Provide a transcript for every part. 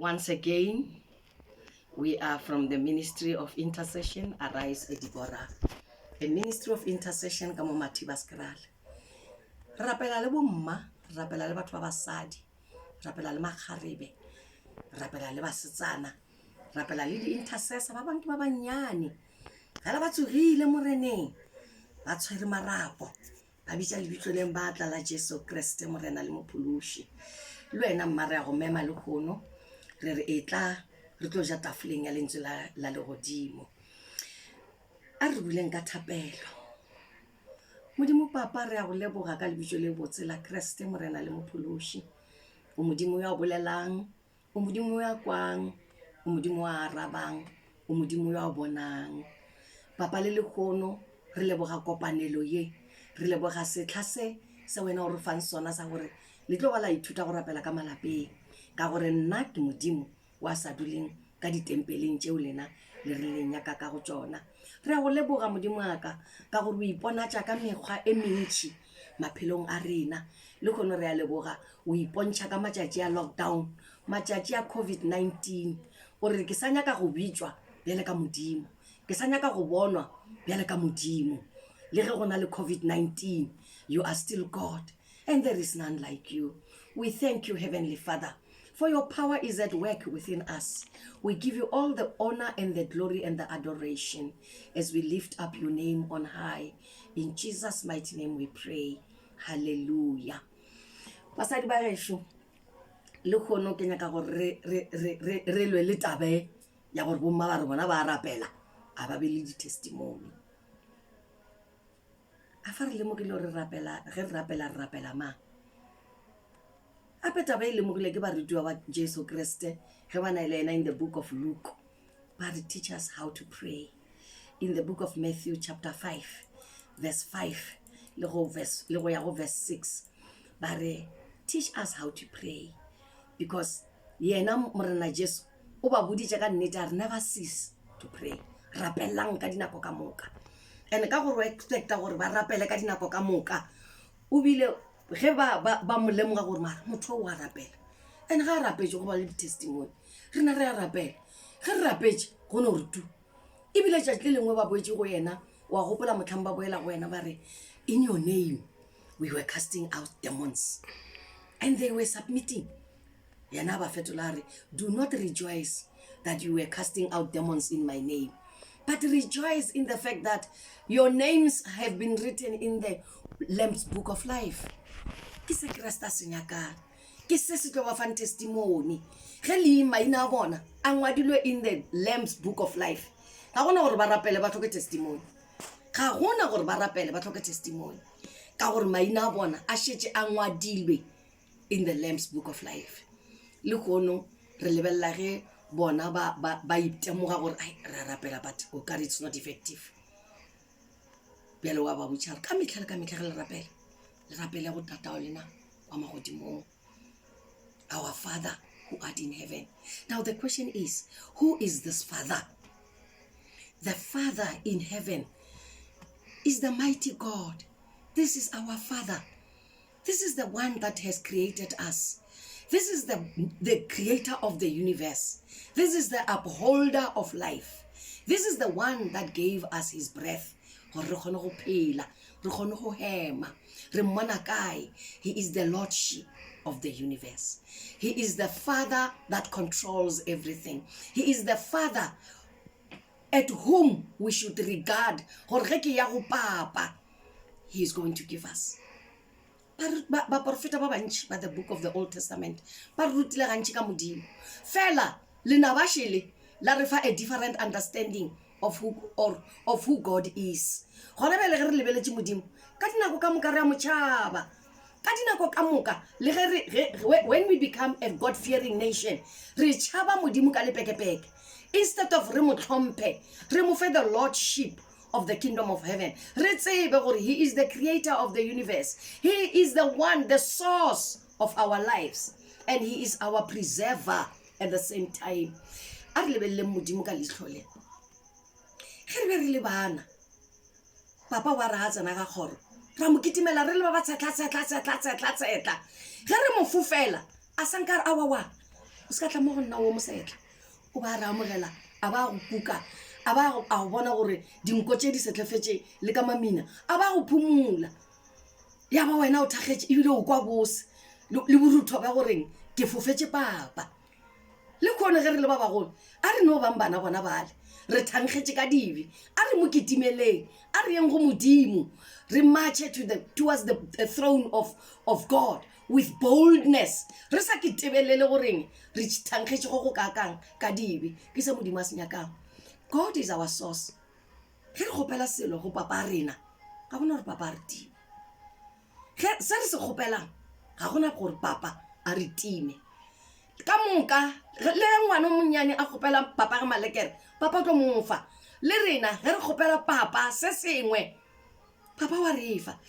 Once again, we are from the Ministry of Intercession, Arise Edibora. A Ministry of Intercession ka mo Mathiba Skral. Rapela le bomma, rapela le batho ba basadi, rapela le makgarebe, rapela le basetsana, rapela le di-intercessor ba bang ke ba banyane. Ga ba tsogile moreneng, ba tshwere marapo, ba bitsa lebitso leng ba tla la Jesu Kriste morena le mophološi. Le wena mmare ya go mema le kgono, re re etla re tlo ja tafoleng ya lentswe la legodimo. A re buleng ka thapelo. Modimo papa re a go leboga ka lebitso le botse la Kriste morena le mophološi. O modimo ya o bolelang, o modimo ya kwang, o modimo wa arabang, o modimo ya o bonang. Papa le lekgono re leboga kopanelo ye, re leboga setla se wena o re fang sona sa gore le tlo ba la ithuta go rapela ka malapeng, ka gore nna ke modimo wa sa duleng ka ditempeleng tšeo lena le re le nyaka ka go tsona. Re a go leboga modimo aka ka gore o iponatša ka mekgwa e mentši maphelong a rena. Le kgone re a leboga o ipontšha ka matšatši a lockdown, matšatši a COVID-19, o re ke sa nyaka go bitswa bjale ka modimo, ke sa nyaka go bonwa bjale ka modimo. Le ge go na le COVID-19, you are still God and there is none like you. We thank you, Heavenly Father, for your power is at work within us. We give you all the honor and the glory and the adoration as we lift up your name on high. In Jesus' mighty name we pray. Hallelujah. Basadi ba gešo, le kgono ke nyaka gore re lwe le tabe ya gore bomma ba re bona ba rapela a ba be le di-testimony. A fa re lemogile gore ge re rapela mang? Ape taba e lemogile ke barutiwa ba Jesu Kriste ge ba na le ena in the book of Luke, ba re teach us how to pray. In the book of Matthew chapter 5 verse 5 le go ya go verse 6, ba re teach us how to pray, because yena morena Jesu o ba boditše ka nnete a re never cease to pray. Rapelang ka dinako ka moka, and ka gore o expecta gore ba rapele ka dinako ka moka, o bile ge ba mo lemoga gore mara motho o a rapela, and ga a rapetše go ba le di-testimony. Re na re a rapela, ge re rapetše go no re tu. Ebile tšatši le lengwe ba boetše go yena, wa gopola motlhang ba boela go yena ba re, in your name we were casting out demons and they were submitting. Yena ba fetola re, do not rejoice that you were casting out demons in my name, but rejoice in the fact that your names have been written in the Lamb's book of life. Ke se Krista se nyakang, ke se se tlo ba fang testimony. Ge le maina a bona a ngwadilwe in the Lamb's book of life, ga gona gore ba rapele ba tlhoke testimony, ga gona gore ba rapele ba tlhoke testimony, ka gore maina a bona a šetše a ngwadilwe in the Lamb's book of life. Le kgono re lebelela ge bona ba itemoga gore re rapela, but o kare it's not effective. Bjale wa ba botša re ka metlha le ka metlha ge le rapele go tatao lena wa magodimong, our Father who art in heaven. Now the question is, who is this Father? The Father in heaven is the mighty God. This is our Father. This is the one that has created us. This is the creator of the universe. This is the upholder of life. This is the one that gave us his breath. Re kgone go phela, re kgone go hema, re mmona kae. He is the lordship of the universe. He is the Father that controls everything. He is the Father at whom we should regard. Gore ge ke ya go papa, he is going to give us. Ba profeta ba bantši ba the book of the Old Testament ba rutile gantši ka modimo, fela lena ba šele la re fa a different understanding of who God is. Gona bele ge re lebeletše modimo ka dinako ka moka re a motšhaba, ka dinako ka moka le ge when we become a God-fearing nation, re tšhaba modimo ka lepekepeke. Instead of re mo tlhomphe, re mo fe the lordship of the kingdom of heaven, re tsebe gore he is the creator of the universe. He is the one, the source of our lives, and he is our preserver at the same time. A re lebelele modimo ka leitlho le, ge re be re le bana, papa wa re ga tsena ga kgoro ra mo kitimela re le ba tsetla ge re mo fofela a sankare awa o ska tla mo go nna o mo setla o ba ra amogela a ba go kuka a ba go bona gore dinko tse di setlefetse le ka mamina a ba go phumula ya ba wena o thagetse e bile o kwa bose le borutho ba goreng ke fofetse papa le khone ge re le ba bagolo a re no bang bana bona bale re thangetse ka dibi a re mo ketimeleng a re yeng go modimo re march towards the throne of God with boldness re sa ketebelele goreng re thangetse go kakang ka dibi ke se modimo a senyakang. God is our source. Ge re gopela selo go papa rena ga bona re papa re time se re se gopelang ga gona gore papa a re time ka moka le ngwana monnyane a gopela papa ga malekere papa tlo mofa le rena ge re gopela papa se sengwe papa wa refa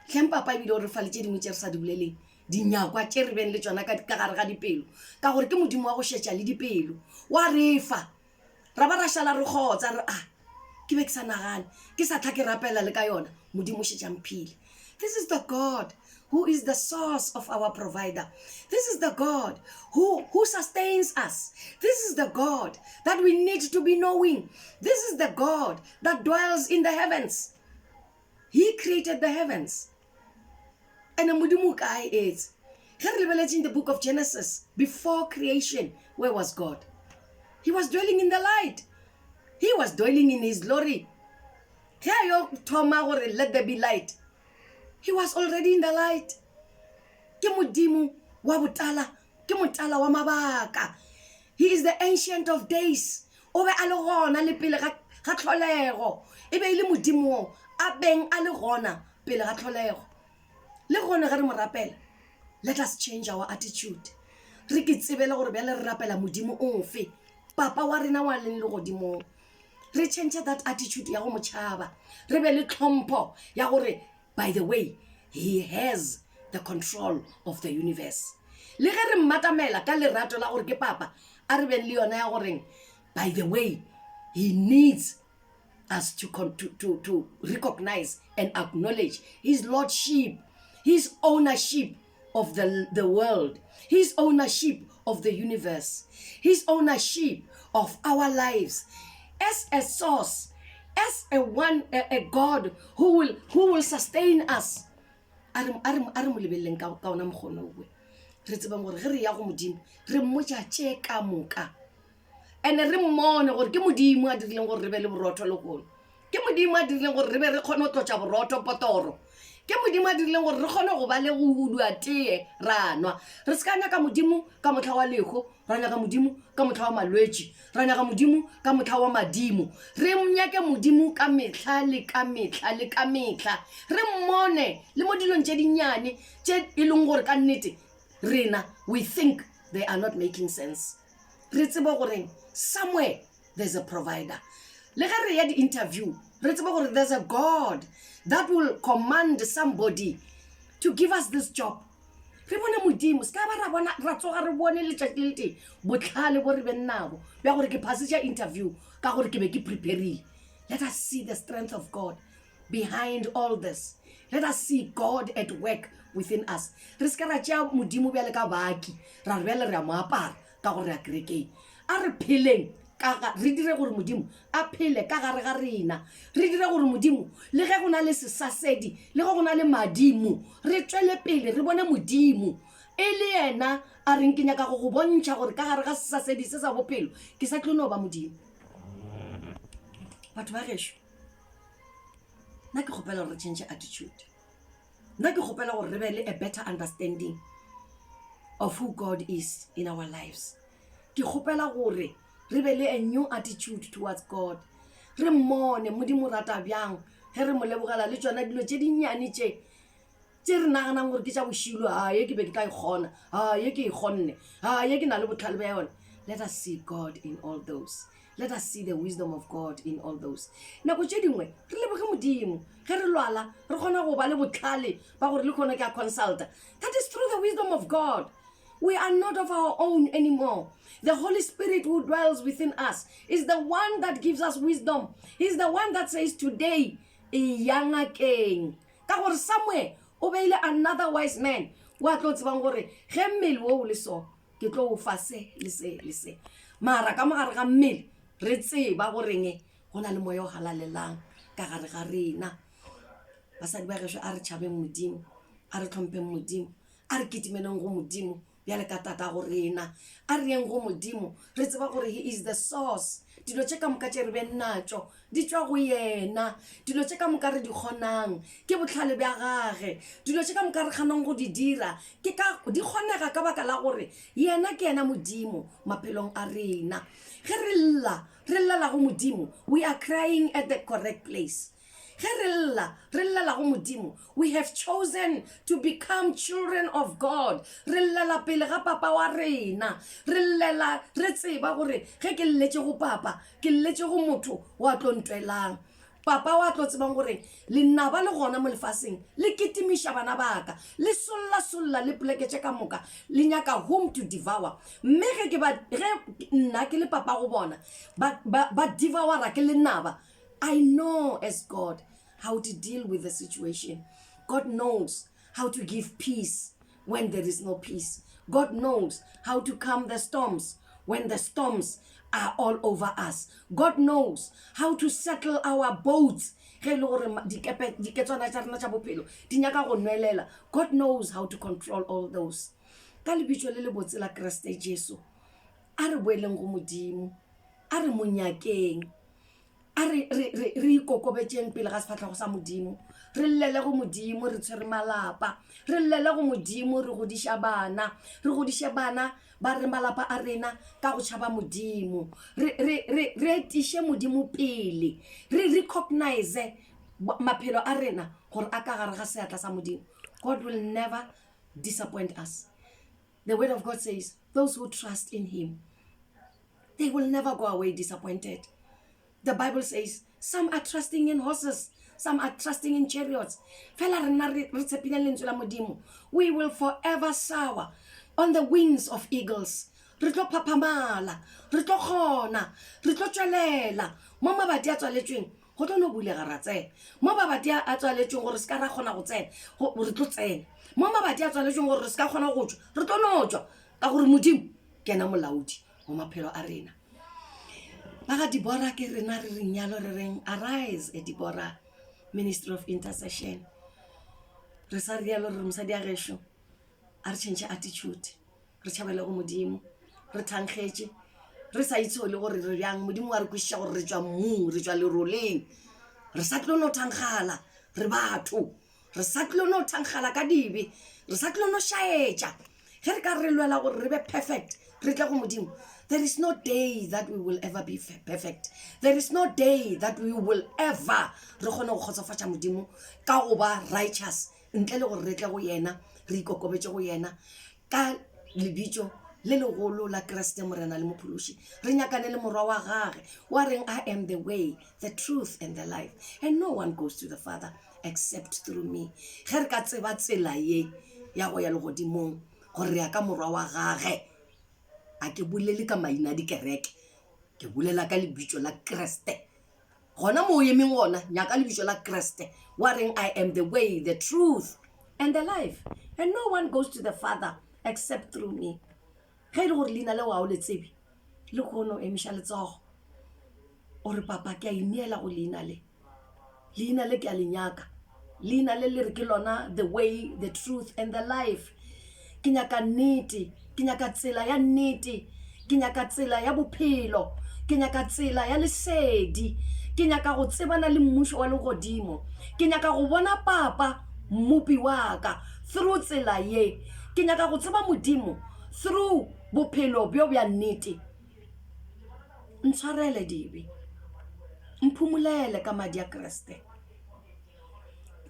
tleng papa e bile o re fa le tse dingwe tse re sa di boleleng dinyakwa tse re beng le tsona ka gare ga dipelo ka gore ke modimo wa go šetša le dipelo wa refa ra ba ra šala re kgotsa re ke be ke sa nagane ke sa tla ke rapela le ka yona modimo o šetšang phile. This is the God who is the source of our provider. This is the God who sustains us. This is the God that we need to be knowing. This is the God that dwells in the heavens. He created the heavens. And modimo kae is. Ge re lebeletse in the book of Genesis, before creation, where was God? He was dwelling in the light. He was dwelling in his glory. Ge yo thoma gore let there be light. He was already in the light. Ke modimo wa botala, ke motala wa mabaka. He is the ancient of days. O be a le gona le pele ga tlholego. E be ile modimo a beng a le gona pele ga tlholego. Le gona ga re mo rapela, let us change our attitude. Re ke tsebele gore bjale re rapela modimo ofe, papa wa rena wa leng le godimo. Re change that attitude ya go motšhaba. Re be le tlhompho ya gore by the way, he has the control of the universe. Le ge re mmatamela ka lerato la gore ke papa, a re beng le yona ya goreng by the way, he needs us to recognize and acknowledge his lordship, his ownership of the world, his ownership of the universe, his ownership of our lives as a source, as a God who will sustain us. Are mo lebeleng ka ona mogono we re tsebang gore ge re ya go modimo re mmotša tše ka moka and re mmone gore ke modimo a dirileng gore re be le borotho le golo, ke modimo a dirileng gore re be re kgone go tlotša borotho potoro, ke modimo a dirileng gore re kgone go ba le go hudua tee ra nwa. Re se ka nyaka modimo ka motlha wa lego, ra nyaka modimo ka motlha wa malwetši, ra nyaka modimo ka motlha wa madimo. Re mnyake modimo ka metlha le ka metlha le ka metlha, re mmone le mo dilong tše dinnyane tše e leng gore ka nnete rena we think they are not making sense. Re tsebe gore somewhere there's a provider. Le ge re ya di-interview re tsebe gore there's a God that will command somebody to give us this job. Re bone modimo ska ba ra bona ra tsoga re bone letšatši le tee botlhale bo re bennabo bja gore ke passitša interview ka gore ke be ke preparile. Let us see the strength of God behind all this. Let us see God at work within us. Re ska ra tšea modimo bjale ka baki ra re bjale re a mo apara ka gore a kerekeng. A re pheleng re dire gore modimo a phele ka gare ga rena, re dire gore modimo le ge go na le sesasedi le ge go na le madimo re tswele pele re bone modimo e le yena a reng ke nyaka go bontšha gore ka gare ga sesasedi se sa bophelo ke sa tlo no ba modimo. Batho ba gešo, nna ke kgopela gore re change attitude, nna ke kgopela gore re be le a better understanding of who God is in our lives. Ke kgopela gore re be le a new attitude towards God. Re mmone modimo rata bjang ge re mo lebogela le tšona dilo tše dinnyane tše re naganang gore ke tša bošilo, ye ke be ke tla ikgona, ye ke ikgonne, ye ke na le botlhale bja yone. Let us see God in all those. Let us see the wisdom of God in all those. Nako tše dingwe re leboge modimo ge re lwala re kgona go ba le botlhale ba gore le kgone ke a consulta. That is through the wisdom of God. We are not of our own anymore. The Holy Spirit who dwells within us is the one that gives us wisdom. He's the one that says today, Iyanga king. Ka somewhere, o beile another wise man. Wa tlo tsebang gore ge mmele wo le so, ke tlo o fa se le se le se mara ka mogare ga mmele re tseba goreng go na le moya o halalelang ka gare ga rena basadi ba gešo a re tšhabeng modimo a re tlhompheng modimo a re ketimeleng go modimo bjale ka tata go rena a re yeng go modimo re tseba gore he is the source dilo tše ka moka tše re ben natšo di tšwa go yena dilo tše ka moka re di kgonang ke botlhale bja gage dilo tše ka moka re kgonang go di dira di kgonega ka baka la gore yena ke yena modimo maphelong a rena ge re llela go modimo we are crying at the correct place ge re llela go modimo we have chosen to become children of God re llela pele ga papa wa rena re llela re tseba gore ge ke lletše go papa ke lletše go motho wa tlo ntwelang papa wa tlo tsebang gore lenaba le gona mo lefaseng le ketimiša bana baka le solla le poleke tše ka moka le nyaka home to devour mme ge nna ke le papa go bona ba devoura ke lenaba I know as God how to deal with the situation. God knows how to give peace when there is no peace. God knows how to calm the storms when the storms are all over us. God knows how to settle our boats. God knows how to control all those. Ka lebitso le le botse la Kriste Jesu, a re boeleng go modimo, a re monyakeng, a re ikokobetšeng pele ga sefatlhego sa modimo, re llele go modimo re tshwere malapa, re llele go modimo re godiša bana ba re malapa a rena ka go tšhaba modimo, re etiše modimo pele, re recognize maphelo a rena gore a ka gare ga seatla sa modimo. God will never disappoint us. The word of God says those who trust in him, they will never go away disappointed. The Bible says some are trusting in horses, some are trusting in chariots. We will forever soar on the wings of eagles. Re tlo phaphamala, re tlo kgona, re tlo tšwelela mo mabati a tswaletšweng go tlo no bulega ra tsena, mo mabati a tswaletšweng gore se ka ra kgona go tsena re tlo tsena, mo mabati a tswaletšweng gore re se ka kgona go tšwa re tlo no tšwa ka gore modimo ke ena molaodi mo maphelo a rena. Baga Deborah ke rena re reng yalo re reng arise e Deborah ministry of intercession. Re sa rialo re mosadi a gešo a re change attitude, re tšhabele go modimo, re thankgetše, re sa itse le gore re bjang modimo wa re kwešiša gore re tšwa mmung, re tšwa leroleng, re sa tlo no thankgala re batho, re sa tlo no thankgala ka dibe, re sa tlo no šaetša ge re ka re lwela gore re be perfect re tle go modimo. There is no day that we will ever be perfect. There is no day that we will ever re kgone go kgotsofatša modimo ka go ba righteous ntle le gore re tle go yena re ikokobetše go yena ka lebitso le legolo la Kriste morena le mophološi. Re nyakane le morwa wa gage wa reng I am the way, the truth and the life, and no one goes to the Father except through me. Ge re ka tseba tsela ye ya go ya legodimong gore re ya ka morwa wa gage, a ke bolele ka maina di kereke, ke bolela ka lebitso la Kriste. Gona mo yemeng gona nyaka lebitso la Kriste wa reng I am the way, the truth and the life, and no one goes to the Father except through me. Ge ile gore leina le wa o le tsebe le kgono emiša letsogo ore papa ke a ineela go leina le ke a lenyaka, leina le re ke lona the way, the truth and the life. Ke nyaka nnete, ke nyaka tsela ya nnete, ke nyaka tsela ya bophelo, ke nyaka tsela ya lesedi, ke nyaka go tsebana le mmušo wa legodimo, ke nyaka go bona papa mmupi wa ka through tsela ye, ke nyaka go tseba modimo through bophelo bjo bja nnete. Ntshwarele dibe, mphumulele ka madi a Kriste,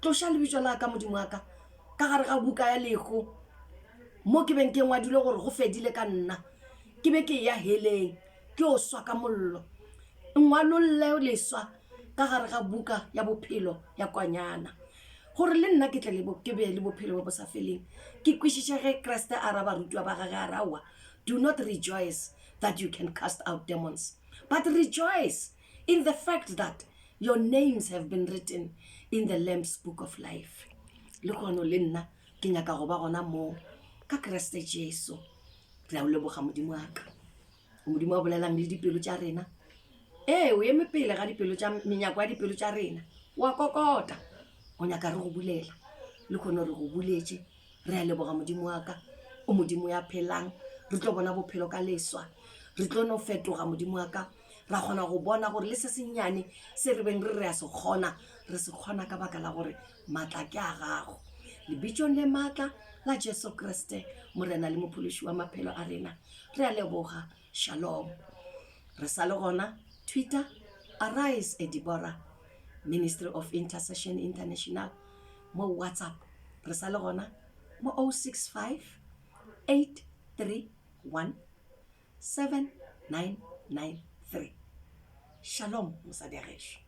tloša lebitso la ka modimo wa ka gare ga buka ya lego mo ke beng ke ngwadile gore go fedile ka nna, ke be ke ya heleng ke o swa ka mollo, ngwalolle leswa ka gare ga buka ya bophelo ya kwanyana gore le nna ke tle ke be le bophelo bo sa feleng. Ke kwešiša ge Kriste a ra barutiwa ba gage a rawa, do not rejoice that you can cast out demons, but rejoice in the fact that your names have been written in the Lamb's book of life. Le gono le nna ke nyaka go ba gona mo ka Kriste Jesu. re a o leboga modimo wa ka modimo wa bolelang le dipelo tša rena o eme pele ga dipelo tša menyako ya dipelo tša rena wa kokota o nyaka re go bulela le kgone re go buletše re a leboga modimo wa ka o modimo ya phelang re tlo bona bophelo ka leswa re tlo no fetoga modimo wa ka ra kgona go bona gore le se senyane se re beng re a se kgona re se kgona ka baka la gore maatla ke a gago lebitšong le maatla la Jesu Kriste morena le mophološi wa maphelo a rena re a leboga shalom re sa le gona Twitter Arise Deborah Ministry of Intercession International mo WhatsApp re sa le gona mo 065 831 7993 shalom mosadi a gešo